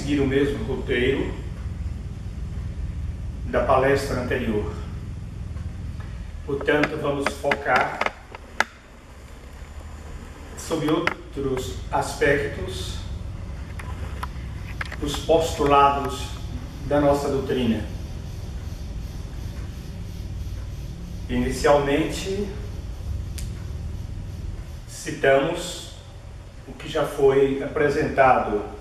seguir o mesmo roteiro da palestra anterior. Portanto, vamos focar sobre outros aspectos dos postulados da nossa doutrina. Inicialmente, citamos o que já foi apresentado.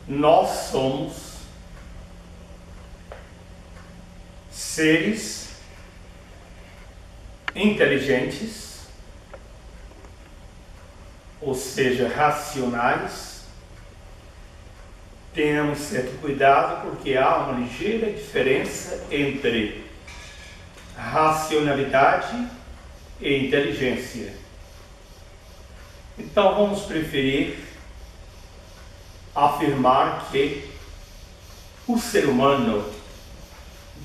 Nós somos seres inteligentes, ou seja, racionais. Tenhamos certo cuidado, porque há uma ligeira diferença entre racionalidade e inteligência. Então vamos preferir afirmar que o ser humano,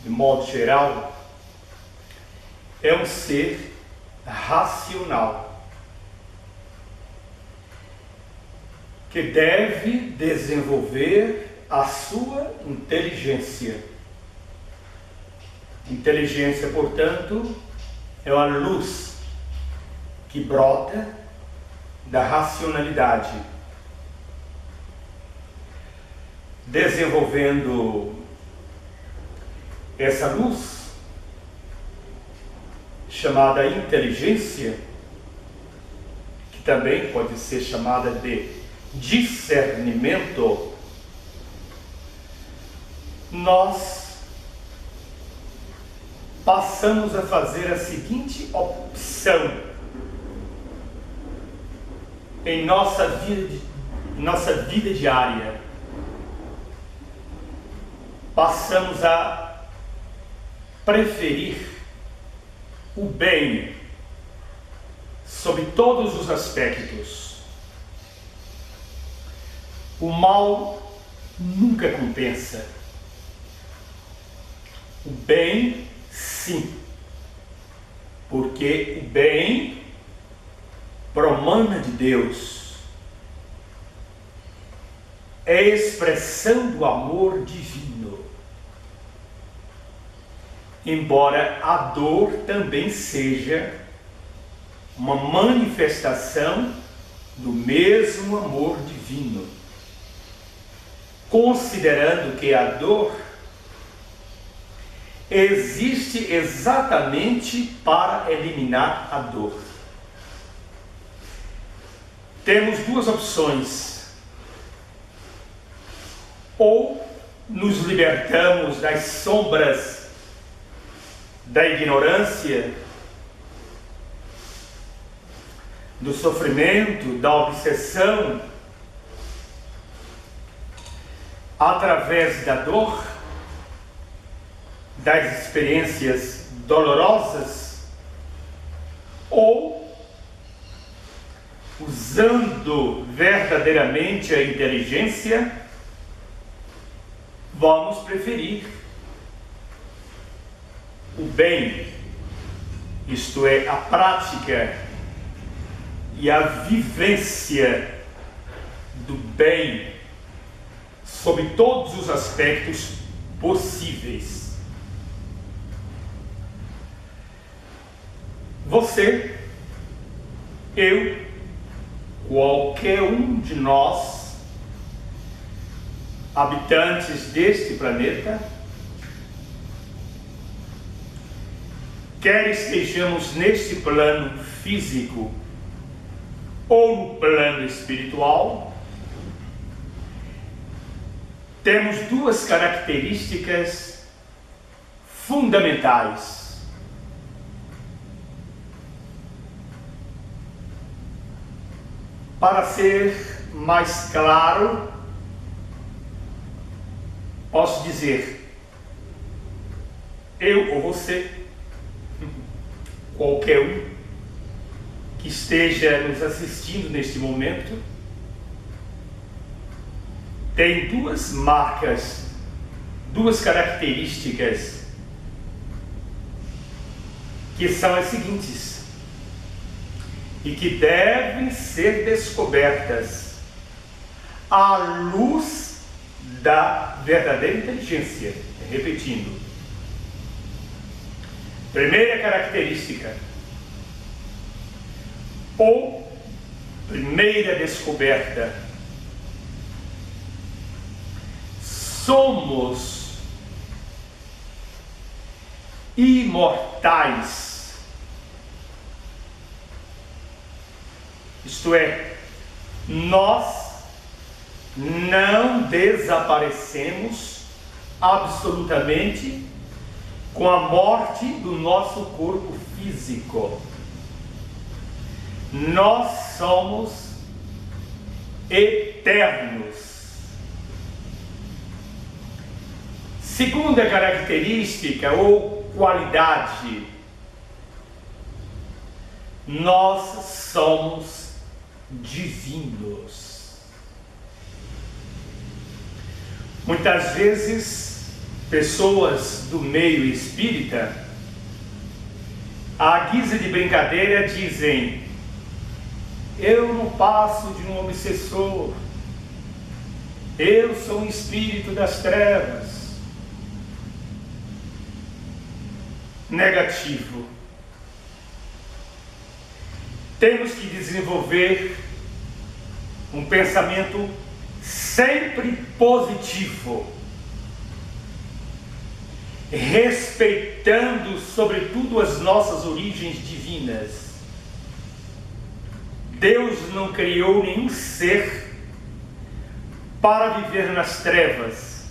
de modo geral, é um ser racional, que deve desenvolver a sua inteligência. Inteligência, portanto, é uma luz que brota da racionalidade, desenvolvendo essa luz chamada inteligência, que também pode ser chamada de discernimento. Nós passamos a fazer a seguinte opção em nossa vida diária. Passamos a preferir o bem sob todos os aspectos. O mal nunca compensa. O bem, sim, porque o bem promana de Deus, é expressão do amor divino, embora a dor também seja uma manifestação do mesmo amor divino, considerando que a dor existe exatamente para eliminar a dor. Temos duas opções: ou nos libertamos das sombras da ignorância, do sofrimento, da obsessão, através da dor, das experiências dolorosas, ou usando verdadeiramente a inteligência, vamos preferir o bem, isto é, a prática e a vivência do bem sob todos os aspectos possíveis. Você, eu, qualquer um de nós, habitantes deste planeta, quer estejamos neste plano físico ou no plano espiritual, temos duas características fundamentais. Para ser mais claro, posso dizer: eu ou você, qualquer um que esteja nos assistindo neste momento, tem duas marcas, duas características, que são as seguintes, e que devem ser descobertas à luz da verdadeira inteligência. Repetindo. Primeira característica, ou primeira descoberta: somos imortais. Isto é, nós não desaparecemos absolutamente com a morte do nosso corpo físico. Nós somos eternos. Segunda característica ou qualidade: nós somos divinos. Muitas vezes, pessoas do meio espírita, à guisa de brincadeira, dizem: eu não passo de um obsessor, eu sou um espírito das trevas. Negativo. Temos que desenvolver um pensamento sempre positivo, respeitando sobretudo as nossas origens divinas. Deus não criou nenhum ser para viver nas trevas.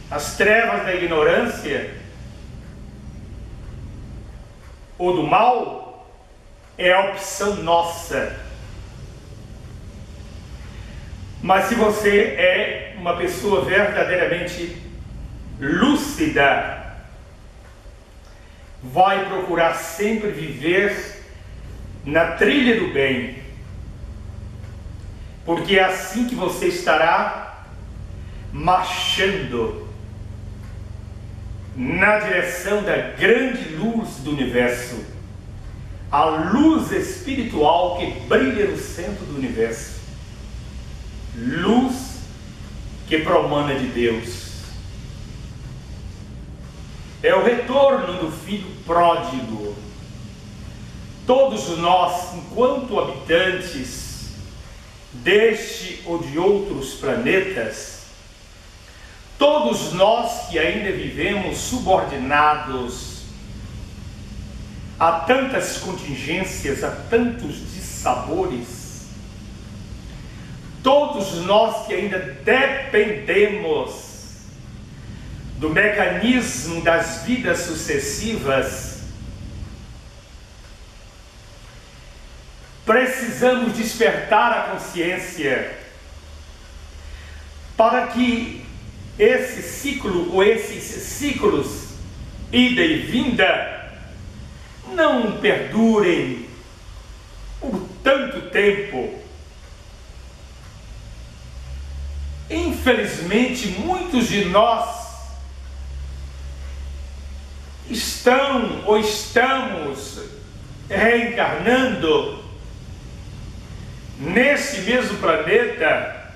As trevas da ignorância ou do mal é a opção nossa. Mas se você é uma pessoa verdadeiramente lúcida, vai procurar sempre viver na trilha do bem, porque é assim que você estará marchando na direção da grande luz do universo, a luz espiritual que brilha no centro do universo, luz que promana de Deus. É o retorno do filho pródigo. Todos nós, enquanto habitantes deste ou de outros planetas, todos nós que ainda vivemos subordinados a tantas contingências, a tantos dissabores, todos nós que ainda dependemos do mecanismo das vidas sucessivas, precisamos despertar a consciência para que esse ciclo ou esses ciclos, ida e vinda, não perdurem por tanto tempo. Infelizmente, muitos de nós estão ou estamos reencarnando nesse mesmo planeta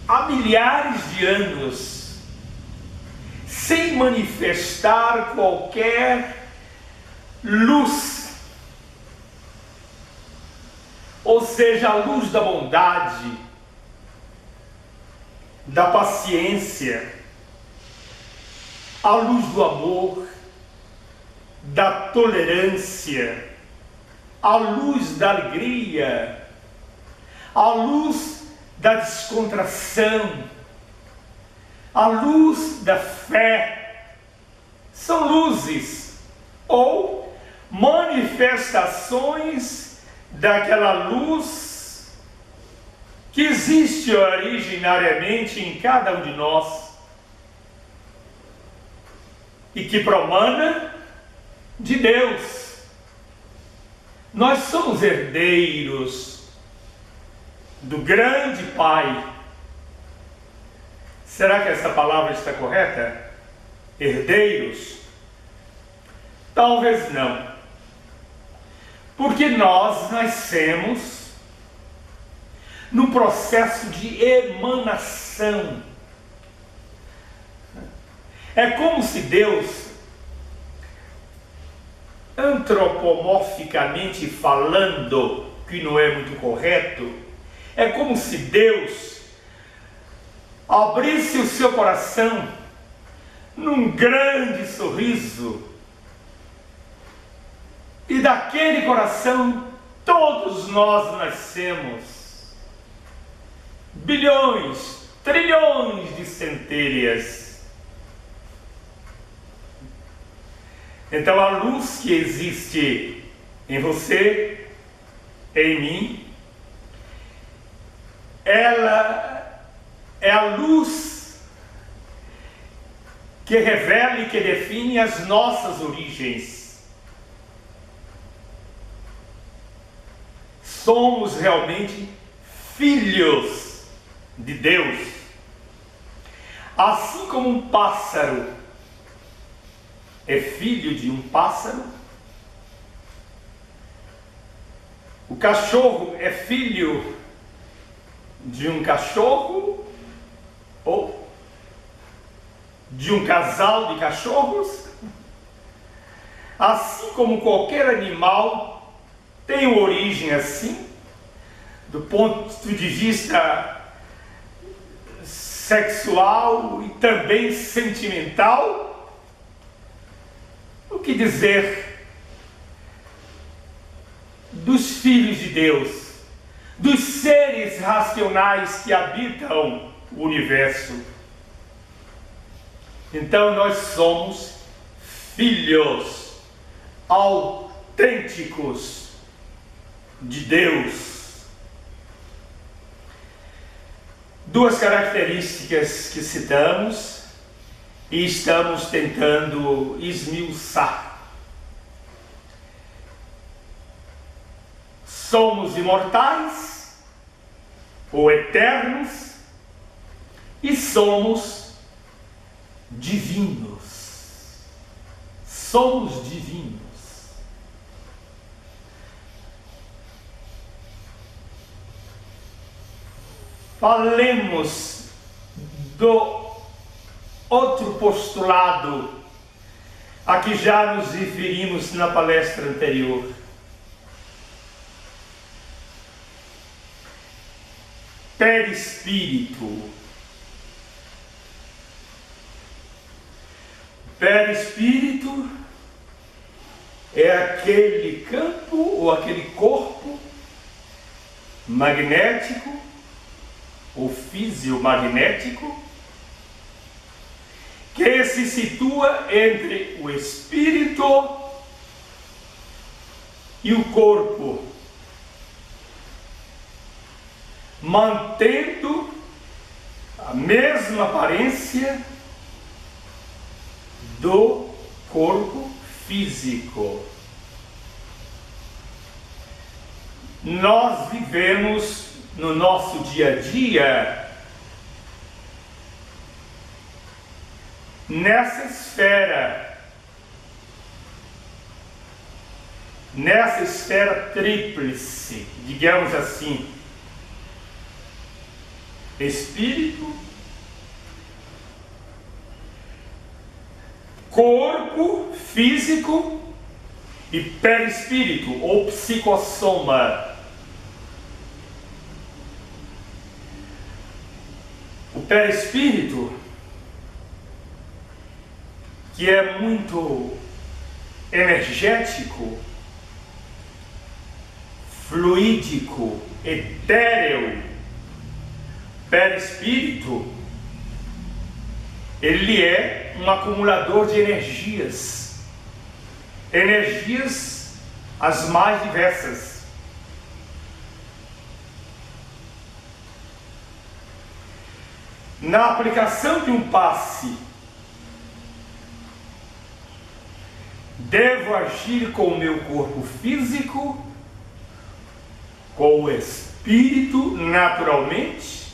há milhares de anos, sem manifestar qualquer luz, ou seja, a luz da bondade, da paciência, a luz do amor, da tolerância, a luz da alegria, a luz da descontração, a luz da fé. São luzes ou manifestações daquela luz que existe originariamente em cada um de nós e que promana de Deus. Nós somos herdeiros do grande Pai. Será que essa palavra está correta? Herdeiros? Talvez não. Porque nós nascemos num processo de emanação. É como se Deus, antropomorficamente falando, que não é muito correto, é como se Deus abrisse o seu coração num grande sorriso, e daquele coração todos nós nascemos, bilhões, trilhões de centelhas. Então a luz que existe em você, em mim, ela é a luz que revela e que define as nossas origens. Somos realmente filhos de Deus. Assim como um pássaro é filho de um pássaro, o cachorro é filho de um cachorro, ou de um casal de cachorros, assim como qualquer animal tem uma origem assim, do ponto de vista sexual e também sentimental. O que dizer dos filhos de Deus, dos seres racionais que habitam o universo? Então nós somos filhos autênticos de Deus. Duas características que citamos e estamos tentando esmiuçar. Somos imortais ou eternos e somos divinos. Somos divinos. Falemos do outro postulado a que já nos referimos na palestra anterior. Perispírito. Perispírito é aquele campo ou aquele corpo magnético ou fisiomagnético que se situa entre o espírito e o corpo, mantendo a mesma aparência do corpo físico. Nós vivemos no nosso dia a dia nessa esfera tríplice, digamos assim: espírito, corpo físico e perispírito ou psicossoma. O perispírito, que é muito energético, fluídico, etéreo, perispírito, ele é um acumulador de energias as mais diversas. Na aplicação de um passe, devo agir com o meu corpo físico, com o espírito naturalmente,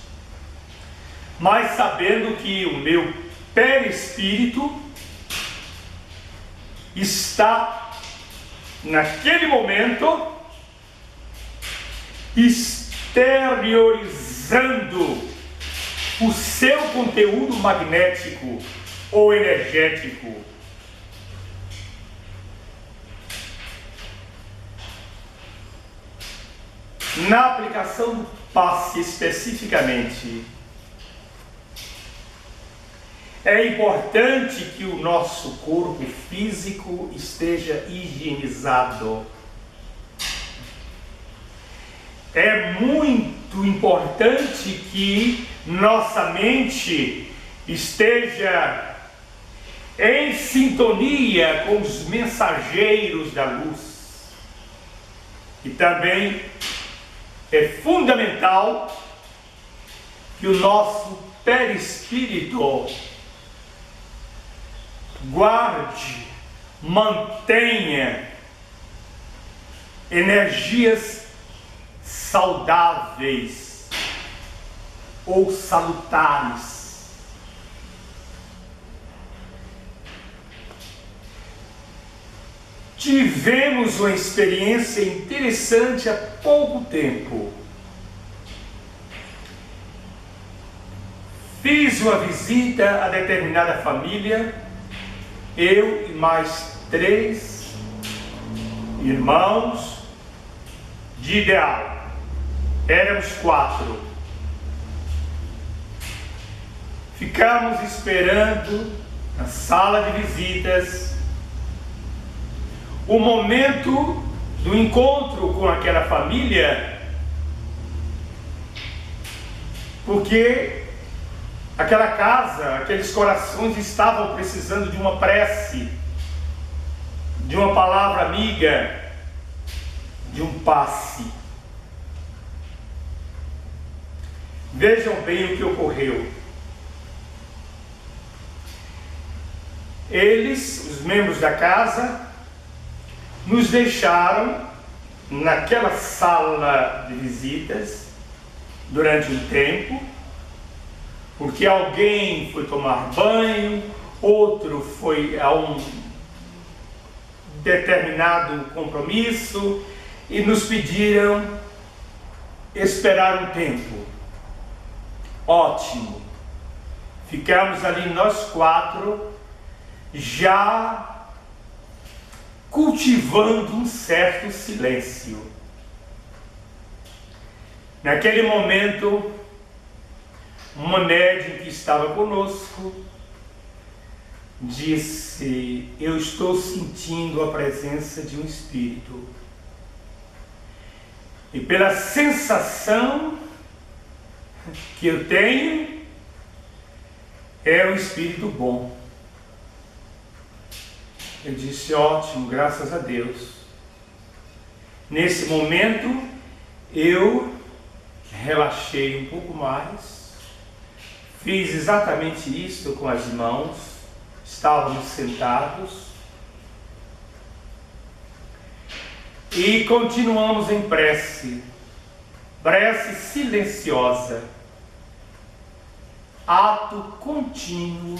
mas sabendo que o meu perispírito está naquele momento exteriorizando o seu conteúdo magnético ou energético. Na aplicação do passe especificamente, é importante que o nosso corpo físico esteja higienizado. É muito importante que nossa mente esteja em sintonia com os mensageiros da luz. E também é fundamental que o nosso perispírito guarde, mantenha energias saudáveis ou salutares. Tivemos uma experiência interessante há pouco tempo. Fiz uma visita a determinada família, eu e mais 3 irmãos de ideal. Éramos 4. Ficamos esperando na sala de visitas o momento do encontro com aquela família, porque aquela casa, aqueles corações estavam precisando de uma prece, de uma palavra amiga, de um passe. Vejam bem o que ocorreu. Eles, os membros da casa, nos deixaram naquela sala de visitas durante um tempo, porque alguém foi tomar banho, outro foi a um determinado compromisso e nos pediram esperar um tempo. Ótimo. Ficamos ali nós 4, já cultivando um certo silêncio. Naquele momento, uma médium que estava conosco disse: eu estou sentindo a presença de um espírito. E pela sensação que eu tenho, é um espírito bom. Eu disse: ótimo, graças a Deus. Nesse momento, eu relaxei um pouco mais. Fiz exatamente isso com as mãos. Estávamos sentados. E continuamos em prece. Prece silenciosa. Ato contínuo.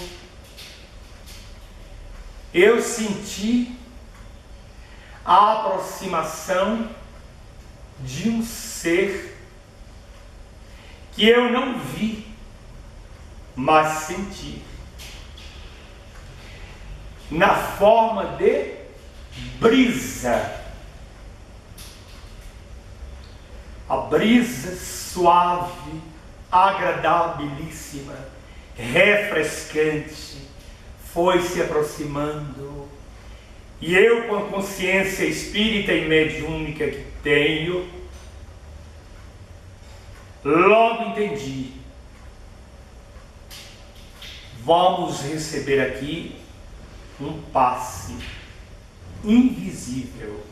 Eu senti a aproximação de um ser que eu não vi, mas senti, na forma de brisa. A brisa suave, agradabilíssima, refrescante, foi se aproximando, e eu, com a consciência espírita e mediúnica que tenho, logo entendi: vamos receber aqui um passe invisível.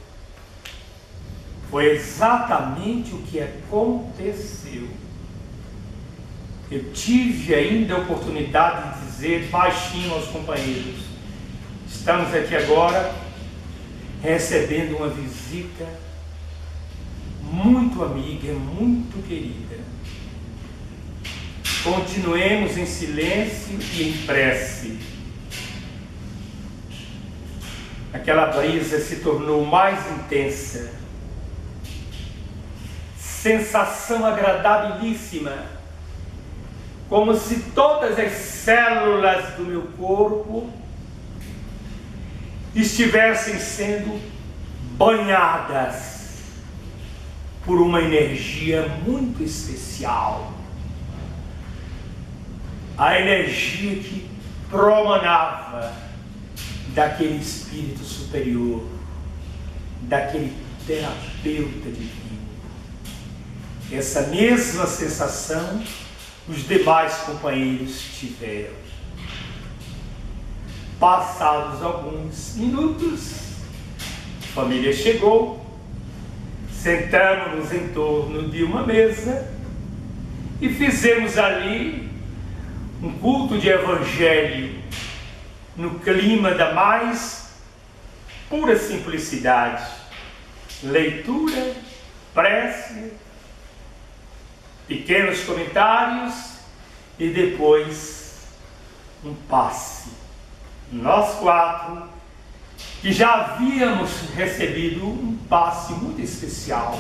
Foi exatamente o que aconteceu. Eu tive ainda a oportunidade de dizer baixinho aos companheiros: estamos aqui agora recebendo uma visita muito amiga, muito querida. Continuemos em silêncio e em prece. Aquela brisa se tornou mais intensa. sensação agradabilíssima, como se todas as células do meu corpo estivessem sendo banhadas por uma energia muito especial. A energia que promanava daquele espírito superior, daquele terapeuta divino. Essa mesma sensação os demais companheiros tiveram. Passados alguns minutos, a família chegou, sentamos-nos em torno de uma mesa e fizemos ali um culto de evangelho no clima da mais pura simplicidade. Leitura, prece, pequenos comentários e depois um passe. Nós quatro, que já havíamos recebido um passe muito especial,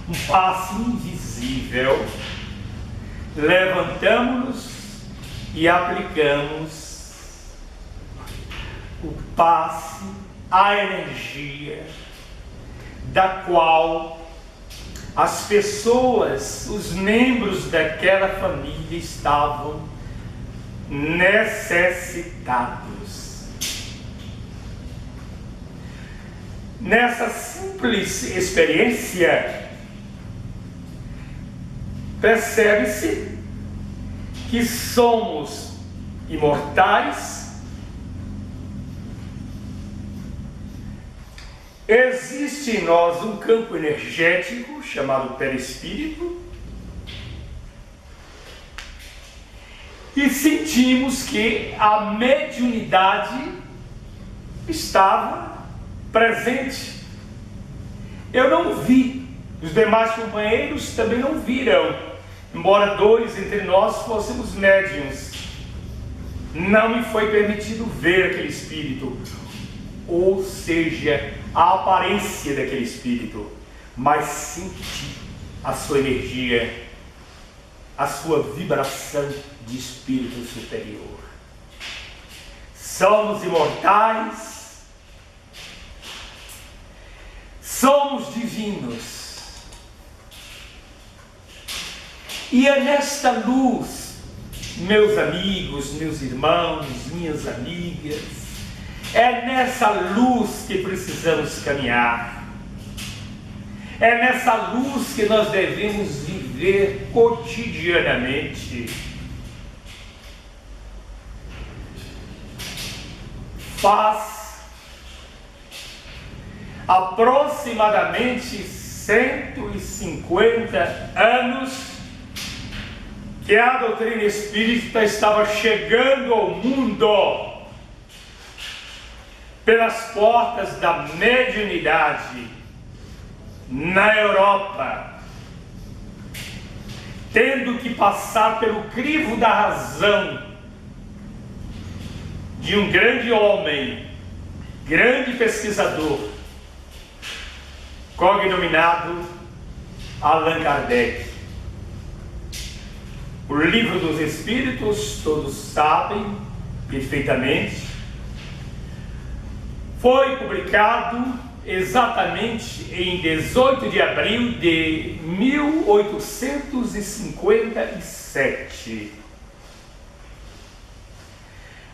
um passe invisível, levantamos-nos e aplicamos o passe, a energia da qual as pessoas, os membros daquela família estavam necessitados. Nessa simples experiência, percebe-se que somos imortais. Existe em nós um campo energético chamado perispírito e sentimos que a mediunidade estava presente. Eu não vi, os demais companheiros também não viram, embora dois entre nós fôssemos médiuns. Não me foi permitido ver aquele espírito, ou seja, a aparência daquele espírito, mas senti a sua energia, a sua vibração de espírito superior. Somos imortais, somos divinos, e é nesta luz, meus amigos, meus irmãos, minhas amigas, é nessa luz que precisamos caminhar. É nessa luz que nós devemos viver cotidianamente. Faz aproximadamente 150 anos que a doutrina espírita estava chegando ao mundo pelas portas da mediunidade na Europa, tendo que passar pelo crivo da razão de um grande homem, grande pesquisador, cognominado Allan Kardec. O Livro dos Espíritos, todos sabem perfeitamente, foi publicado exatamente em 18 de abril de 1857.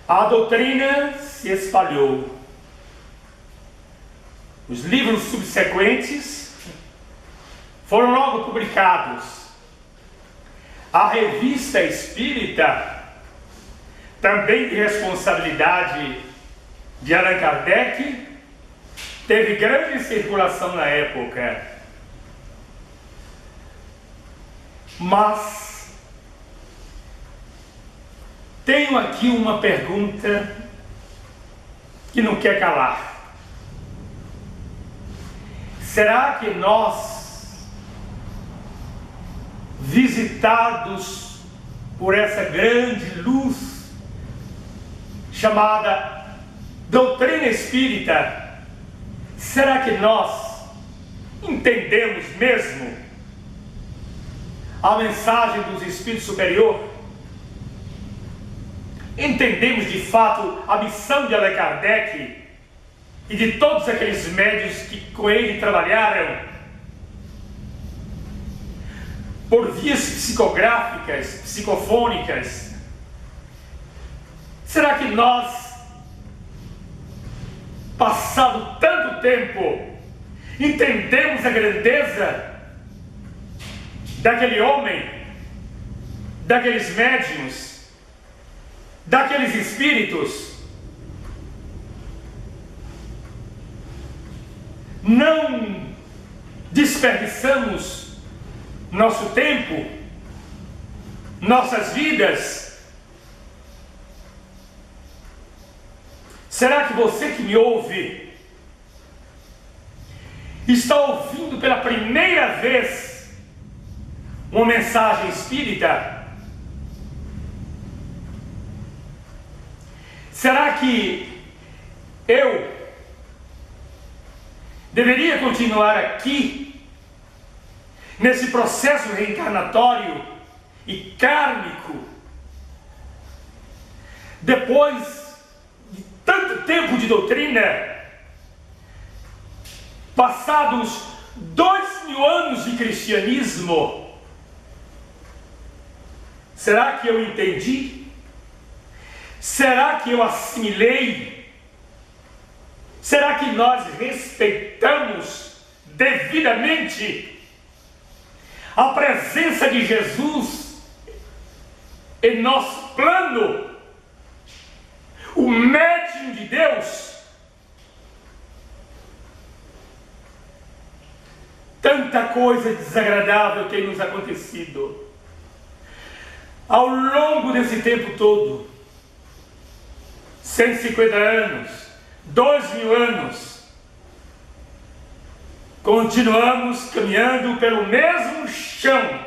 A doutrina se espalhou. Os livros subsequentes foram logo publicados. A Revista Espírita, também de responsabilidade de Allan Kardec, teve grande circulação na época. Mas tenho aqui uma pergunta que não quer calar. Será que nós, visitados por essa grande luz chamada doutrina espírita, será que nós Entendemos mesmo a mensagem dos Espíritos Superior? Entendemos de fato a missão de Allan Kardec e de todos aqueles médios que com ele trabalharam por vias psicográficas, psicofônicas? Será que nós, passado tanto tempo, entendemos a grandeza daquele homem, daqueles médiuns, daqueles espíritos? Não desperdiçamos nosso tempo, nossas vidas? Será que você que me ouve está ouvindo pela primeira vez uma mensagem espírita? Será que eu deveria continuar aqui, nesse processo reencarnatório e kármico, depois de tanto tempo de doutrina, passados 2000 anos de cristianismo? Será que eu entendi? Será que eu assimilei? Será que nós respeitamos devidamente a presença de Jesus em nosso plano? O médium de Deus? Tanta coisa desagradável tem nos acontecido ao longo desse tempo todo. 150 anos, 2000 anos, continuamos caminhando pelo mesmo chão,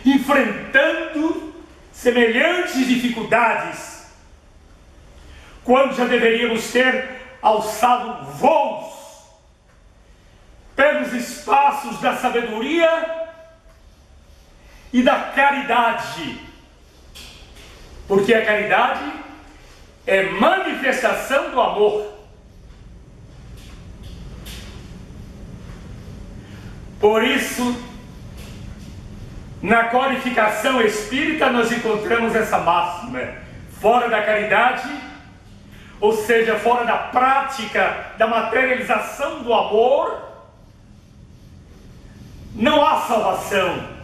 enfrentando semelhantes dificuldades, quando já deveríamos ter alçado voos pelos espaços da sabedoria e da caridade, porque a caridade é manifestação do amor. Por isso, na codificação espírita nós encontramos essa máxima: fora da caridade, ou seja, fora da prática da materialização do amor, não há salvação.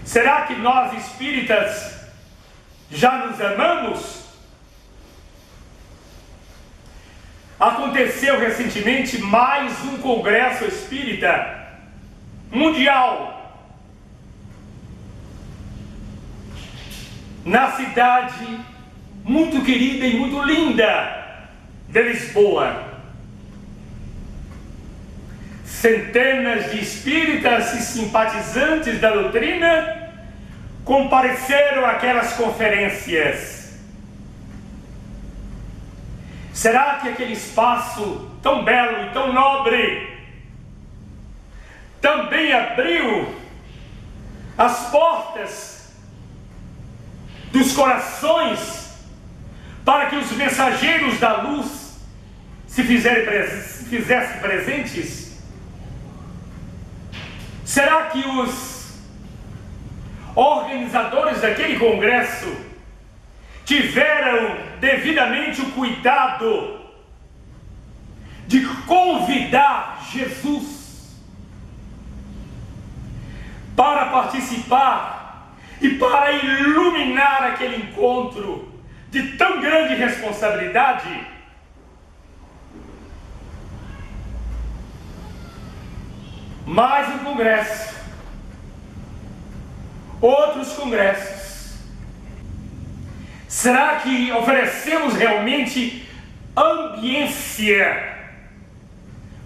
Será que nós espíritas já nos amamos? Aconteceu recentemente mais um congresso espírita mundial na cidade muito querida e muito linda de Lisboa. Centenas de espíritas e simpatizantes da doutrina compareceram àquelas conferências. Será que aquele espaço tão belo e tão nobre também abriu as portas dos corações para que os mensageiros da luz se fizessem presentes? Será que os organizadores daquele congresso tiveram devidamente o cuidado de convidar Jesus para participar e para iluminar aquele encontro de tão grande responsabilidade? Mais um congresso, outros congressos. Será que oferecemos realmente ambiência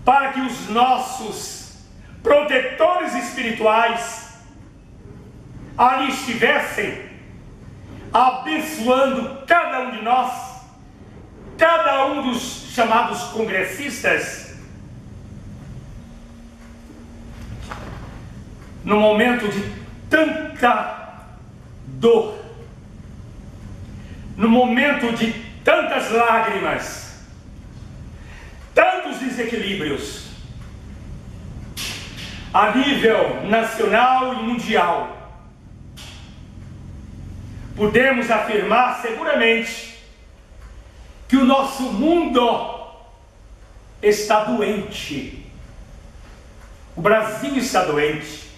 para que os nossos protetores espirituais ali estivessem, abençoando cada um de nós, cada um dos chamados congressistas, no momento de tanta dor, no momento de tantas lágrimas, tantos desequilíbrios, a nível nacional e mundial, podemos afirmar seguramente que o nosso mundo está doente. O Brasil está doente.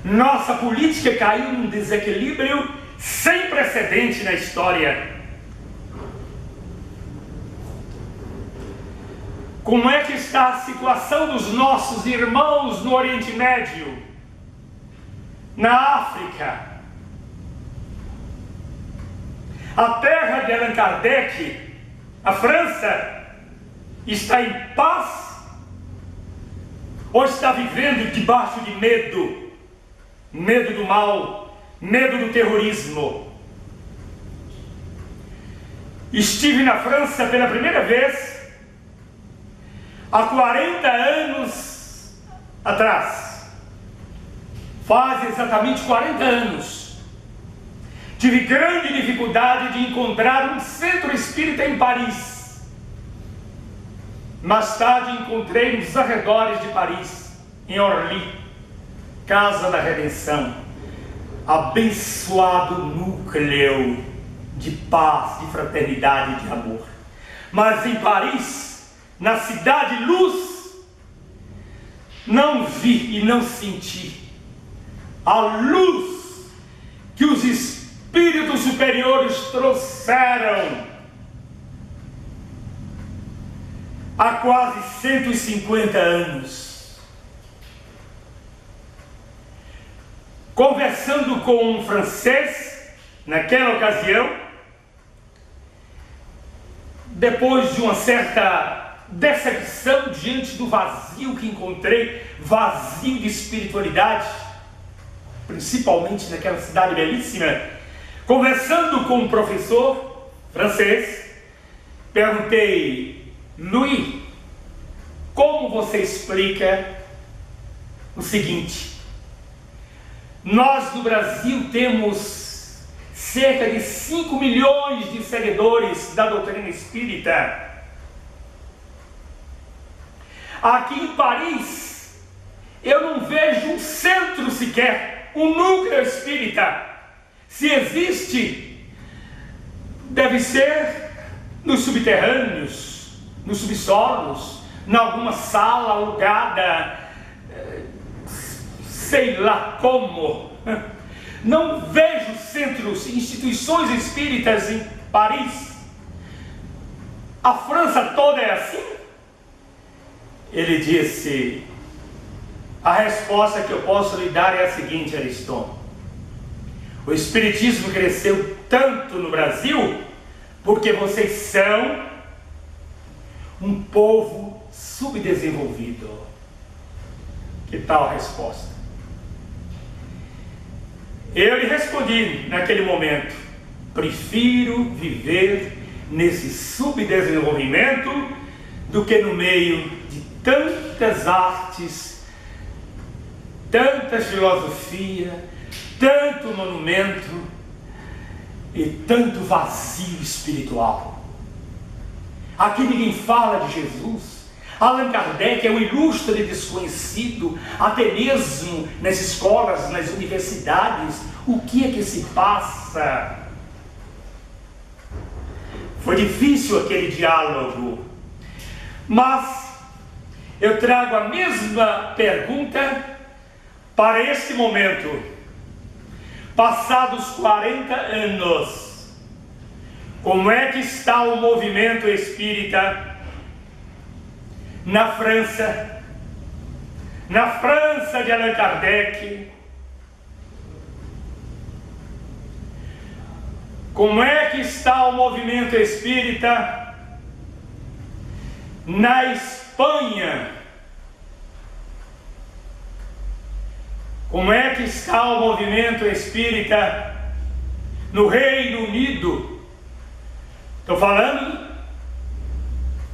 Nossa política caiu num desequilíbrio sem precedente na história. Como é que está a situação dos nossos irmãos no Oriente Médio, na África? A terra de Allan Kardec, a França, está em paz ou está vivendo debaixo de medo? Medo do mal, medo do terrorismo. Estive na França pela primeira vez há 40 anos atrás. Faz exatamente 40 anos. Tive grande dificuldade de encontrar um centro espírita em Paris. Mais tarde encontrei nos arredores de Paris, em Orly, Casa da Redenção, abençoado núcleo de paz, de fraternidade e de amor. Mas em Paris, na cidade luz, não vi e não senti a luz que os espíritos superiores trouxeram há quase 150 anos. Conversando com um francês, naquela ocasião, depois de uma certa decepção diante do vazio que encontrei, vazio de espiritualidade, principalmente naquela cidade belíssima, conversando com um professor francês, perguntei: Louis, como você explica o seguinte: nós no Brasil temos cerca de 5 milhões de seguidores da doutrina espírita. Aqui em Paris, eu não vejo um centro sequer, um núcleo espírita. Se existe, deve ser nos subterrâneos, nos subsolos, em alguma sala alugada, sei lá como. Não vejo centros, instituições espíritas em Paris. A França toda é assim? Ele disse: a resposta que eu posso lhe dar é a seguinte, Ariston: o espiritismo cresceu tanto no Brasil porque vocês são um povo subdesenvolvido. Que tal a resposta? Eu lhe respondi naquele momento: prefiro viver nesse subdesenvolvimento do que no meio de tantas artes, tanta filosofia, tanto monumento e tanto vazio espiritual. Aqui ninguém fala de Jesus. Allan Kardec é um ilustre desconhecido, até mesmo nas escolas, nas universidades. O que é que se passa? Foi difícil aquele diálogo, mas eu trago a mesma pergunta para este momento. Passados 40 anos, como é que está o movimento espírita na França de Allan Kardec? Como é que está o movimento espírita na Espanha? Como é que está o movimento espírita no Reino Unido? Estou falando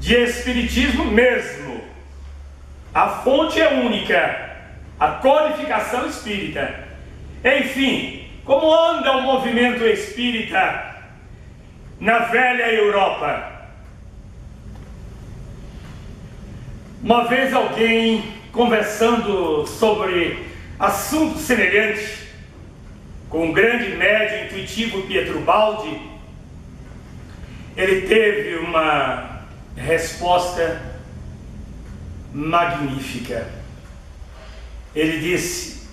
de espiritismo mesmo. A fonte é única, a codificação espírita. Enfim, como anda o movimento espírita na velha Europa? Uma vez alguém conversando sobre assunto semelhante com o grande médium intuitivo Pietro Baldi, ele teve uma resposta magnífica. Ele disse: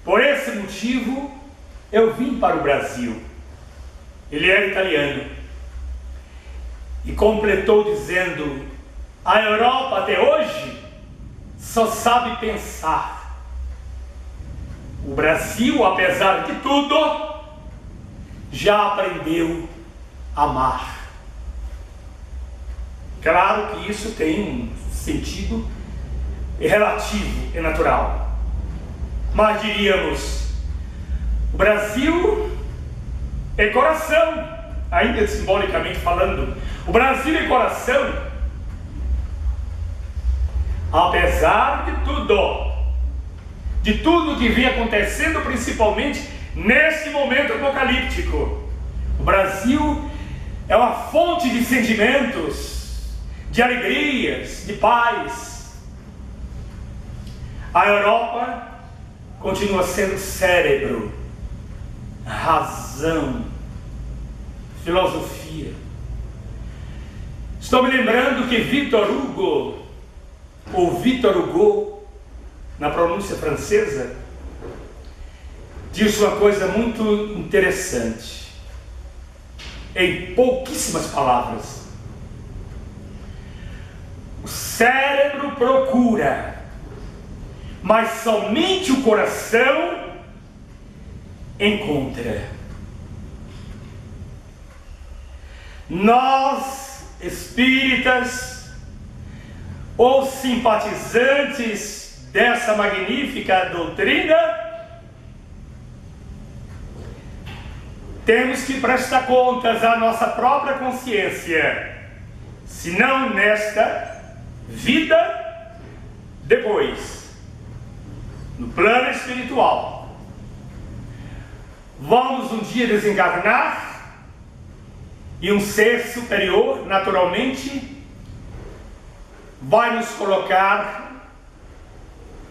por esse motivo eu vim para o Brasil. Ele era italiano e completou dizendo: a Europa até hoje só sabe pensar. O Brasil, apesar de tudo, já aprendeu a amar. Claro que isso tem um sentido relativo e natural, mas diríamos: o Brasil é coração, ainda simbolicamente falando, o Brasil é coração, apesar de tudo que vem acontecendo, principalmente nesse momento apocalíptico. O Brasil é uma fonte de sentimentos, de alegrias, de paz. A Europa continua sendo cérebro, razão, filosofia. Estou me lembrando que Victor Hugo, ou Victor Hugo, na pronúncia francesa, disse uma coisa muito interessante, em pouquíssimas palavras: o cérebro procura, mas somente o coração encontra. Nós, espíritas ou simpatizantes dessa magnífica doutrina, temos que prestar contas à nossa própria consciência, se não nesta vida, depois, no plano espiritual. Vamos um dia desencarnar e um ser superior, naturalmente, vai nos colocar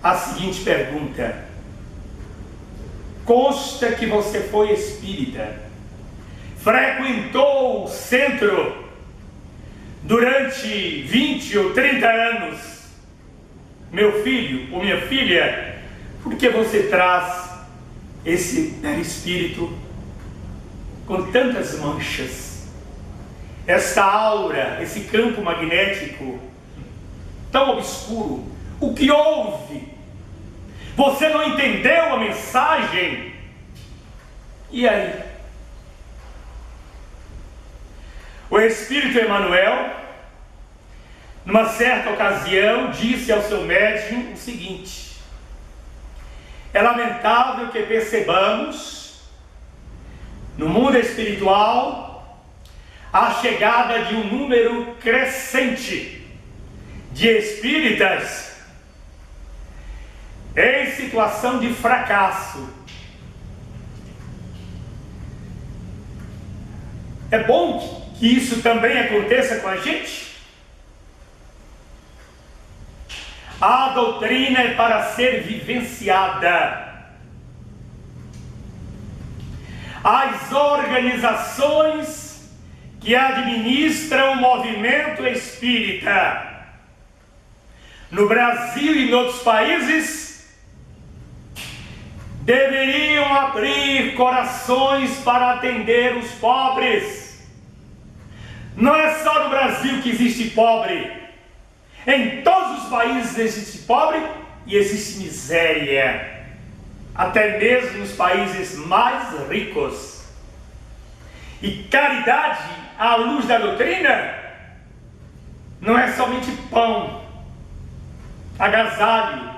a seguinte pergunta: consta que você foi espírita, frequentou o centro durante 20 ou 30 anos. Meu filho ou minha filha, por que você traz esse perispírito com tantas manchas? Essa aura, esse campo magnético tão obscuro. O que houve? Você não entendeu a mensagem? E aí? O Espírito Emmanuel, numa certa ocasião, disse ao seu médium o seguinte: é lamentável que percebamos no mundo espiritual a chegada de um número crescente de espíritas em situação de fracasso. É bom que isso também aconteça com a gente? A doutrina é para ser vivenciada. As organizações que administram o movimento espírita no Brasil e em outros países deveriam abrir corações para atender os pobres. Não é só no Brasil que existe pobre. Em todos os países existe pobre e existe miséria. Até mesmo nos países mais ricos. E caridade, à luz da doutrina, não é somente pão, agasalho,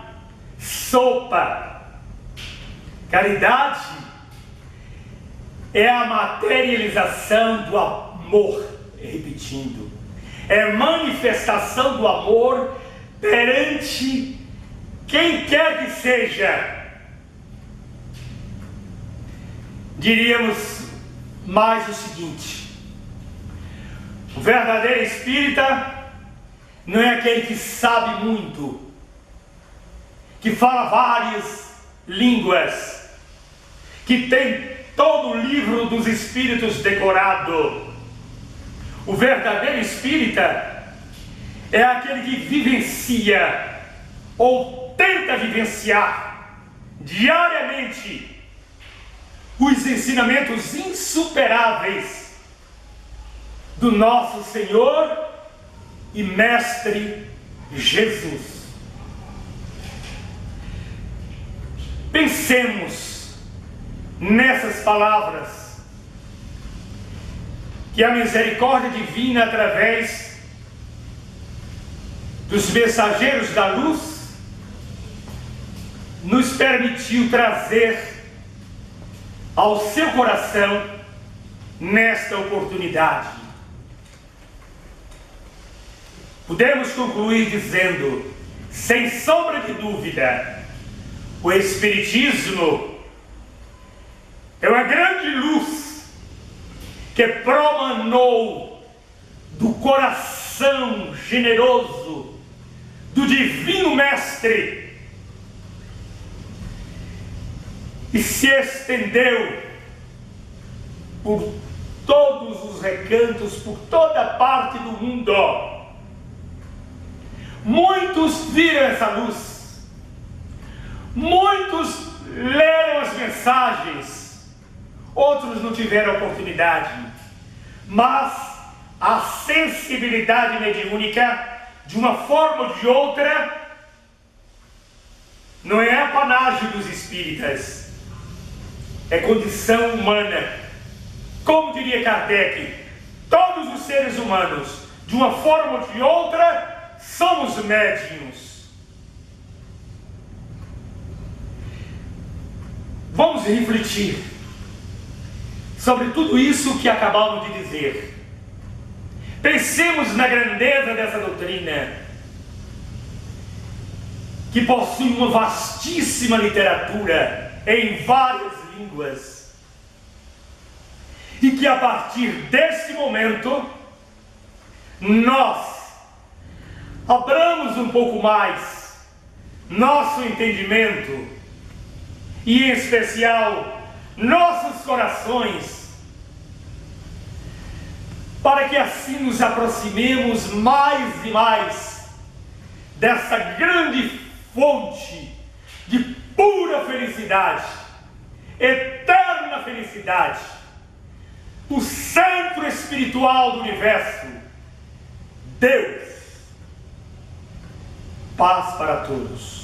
sopa. Caridade é a materialização do amor, repetindo, é manifestação do amor perante quem quer que seja. Diríamos mais o seguinte: o verdadeiro espírita não é aquele que sabe muito, que fala várias línguas, que tem todo o livro dos espíritos decorado. O verdadeiro espírita é aquele que vivencia ou tenta vivenciar diariamente os ensinamentos insuperáveis do nosso Senhor e Mestre Jesus. Pensemos nessas palavras, que a misericórdia divina, através dos mensageiros da luz, nos permitiu trazer ao seu coração nesta oportunidade. Podemos concluir dizendo, sem sombra de dúvida, o Espiritismo é uma grande luz que promanou do coração generoso do Divino Mestre e se estendeu por todos os recantos, por toda parte do mundo. Muitos viram essa luz, muitos leram as mensagens, outros não tiveram oportunidade, mas a sensibilidade mediúnica, de uma forma ou de outra, não é apanágio dos espíritas, é condição humana. Como diria Kardec, todos os seres humanos, de uma forma ou de outra, somos médiuns. Vamos refletir sobre tudo isso que acabamos de dizer. Pensemos na grandeza dessa doutrina, que possui uma vastíssima literatura em várias línguas, e que a partir desse momento nós abramos um pouco mais nosso entendimento e, em especial, nossos corações, para que assim nos aproximemos mais e mais dessa grande fonte de pura felicidade, eterna felicidade, o centro espiritual do universo, Deus. Paz para todos.